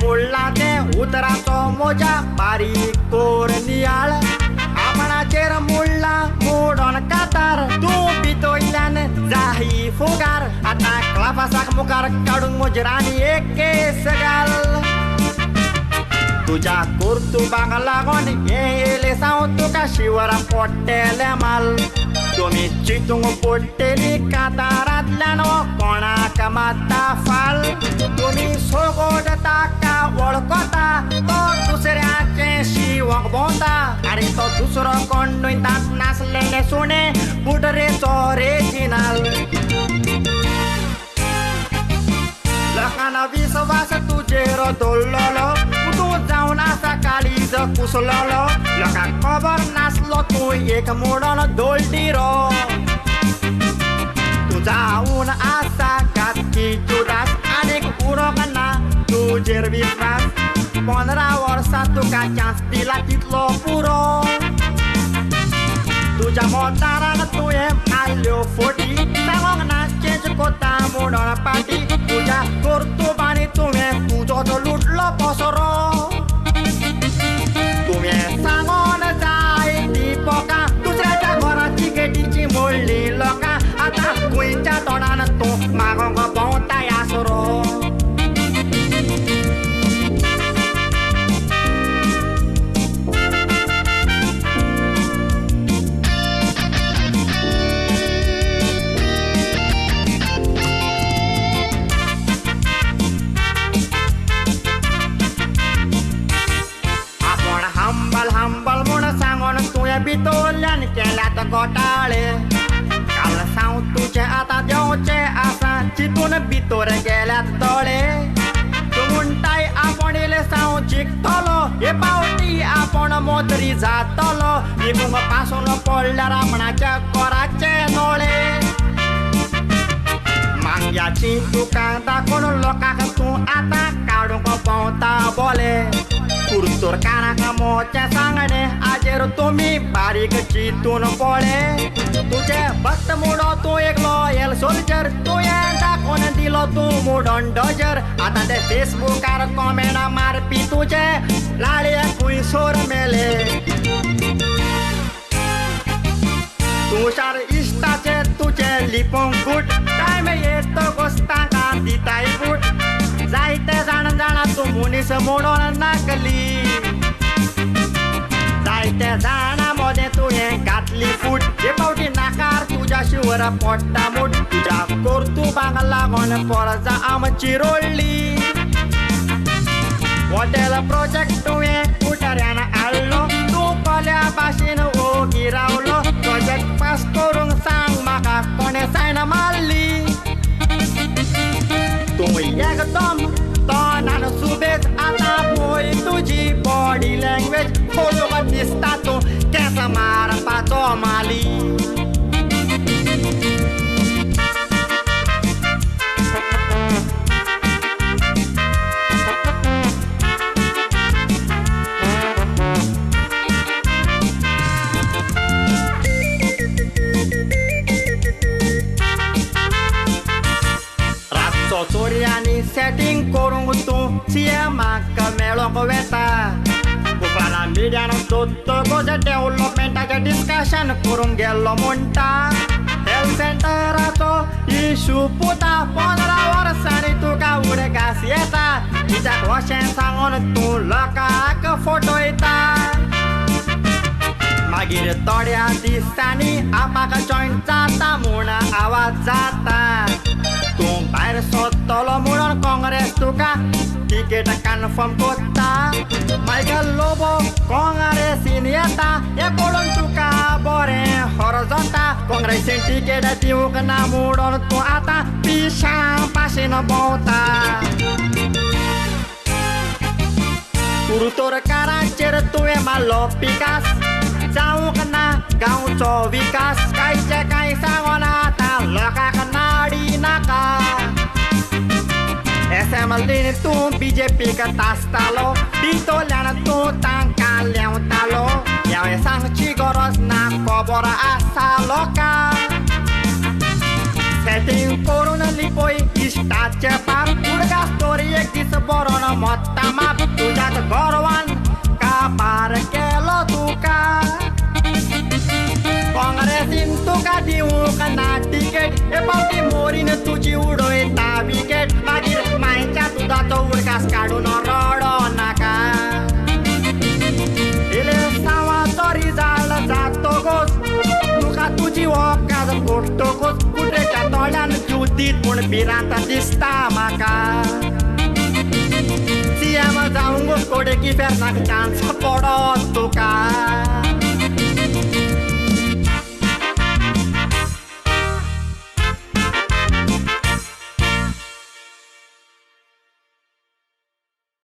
मुळाचे उतराचो मोजा बारीक कोर नियाळ आपणाचेर मुळ्ळा मोडोन कातार तूं भितोयल्यान जाही फुगार आतां क्लापासाक मुखार काडूंक मुजरांनी एक केस घाल तुझ्या कुर्तुबाक लागून येयले साव तुका शिवरा पडटले माल तुम्ही चितूंक पडटली कातारांतल्यान कोणाक माता फाल तुम्ही सोगोड ताका वळखता तो दुसऱ्याचे शिवक भोंवता आनी तो दुसरो कोण न्हय दांत नासलेले सुणे बुडरेचो रेजिनाल लोकांना विश्वास तुजेर दवरलेलो तूं जावन आसा काळीज कुसलेलो लोकांक खबर नासलो तूं एक मोडोन दोल्टीरो तूं जावन आसा घातकी जुदास आनीक उरोक ना तुजेर विश्वास 15 वर्सां तुका चान्स दिला तितलो पुरो तुझ्या मोतारान तुवें मारल्यो फोटी सांगोंक ना चेंज कोता मोडोन पाटी तुझ्या कर्तुबांनी तुवें तुजोच लुटलो पसरो तुवें सांगोन जाय ती पोकां दुसऱ्याच्या घराची गेटीची मोडली लोकां आतां खंयच्या तोंडान तूं मागोंक भोंवता आसरो भितरल्यान केल्यात घोटाळे काल साव तुजे आतां देंवचे आसा चितून भितर गेल्यात तळे तूं म्हणटाय आपण येले साव जिखतलो हे पावटी आपण मोदरी जातलो विकूंक पासून पडल्यार आपणाच्या कोराचे नोळे मांग्याची तुका दाखोवन लोकांक तूं आतां काडूंक भोंवता बोले कुर्तोर कानाक मोचे सांगणे आजेर तुमी बारीक चिंतून पळे तुजे भक्त मुडो तूं एक लॉयल सोल्जर तुवें दाखोवन दिलो तूं मुडोन डॉजर आतां ते फेसबुकार कॉमेंटा मारपी तुजे लाळयेकूय सोर मेले तुषार इश्टाचे तुजे लिपोंक गुट टायम येतगोच तांकां दिताय बूट जायते जाणा तूं मनीस म्हणून नाकली जायते जाणा मोदें तुवें घातली फूट हे फावटी नाकार तुज्या शिवर पडटा मूठ तुज्या कर्तुबाक लागून परजा आमची रोळ्ळी हॉटेल प्रोजेक्ट तुवें फुडाऱ्यान हाडलो तूं कोल्या भाशेन ओगी रावलो प्रोजेक्ट पास करूंक सांग म्हाका कोणें सायन मारली तूं एकदम तोंडान सुबेज आतां पळय तुजी बॉडी लँग्वेज पळोवंक दिसता तूं केंस मारपाचो माली चोरयांनी सेटिंग करूंक तूं सीएमाक मेळोंक वेता गोपाला मिडियान दोतोगोज डेव्हलपमेंटाचें डिस्कशन करूंक गेल्लो म्हणटा हेल्थ सेंटराचो इशू पुता 15 वर्सांनी तुका उडकास येता कित्याक अशें सांगून तूं लोकांक फटयता मागीर थोड्या दिसांनी आपाक जॉयंट जाता म्हूण आवाज जाता तूं भायर सरतलो म्हणून काँग्रेस तुका तिकेट कन्फर्म करता मागीर लोबो काँग्रेसीन येता हें पळोवन तुका बरें हर जाता काँग्रेसीन तिकेट दिवंक ना म्हणून तूं आतां पिशां भाशेन भोंवता कुर्तोरकारांचेर तुवें मारलो पिकास जावंक ना गांवचो विकास कांयचे कांय सांगोन आतां लोकांक नाडी नाका एसएमएलडीन तूं बीजेपीक तासतालो भितरल्यान तूं तांकां लेवतालो ह्या सांगची गरज ना खबर आसा लोकांक सेटिंग करून लिपोय इश्ट तिकिटाचे पाप उडका स्टोरी एक दीस बरोन मोत्ता माप तुझ्याच गौरवान का पार केलो तुका काँग्रेसीन तुका दिवूंक ना तिकेट हे पावटी मोरीन तुजी उडयता विकेट मागीर मायच्या दुधाचो उडकास काडून रडो नाका सावाचो रिजाल्ट जातो गोस तुका तुजी वकाज फोडटोकूच कुट्रेच्या तोंडान जीव दीत म्हूण भिरांत दिसता म्हाका सीएम जावंक कोडे की फेरनाक चान्स पडो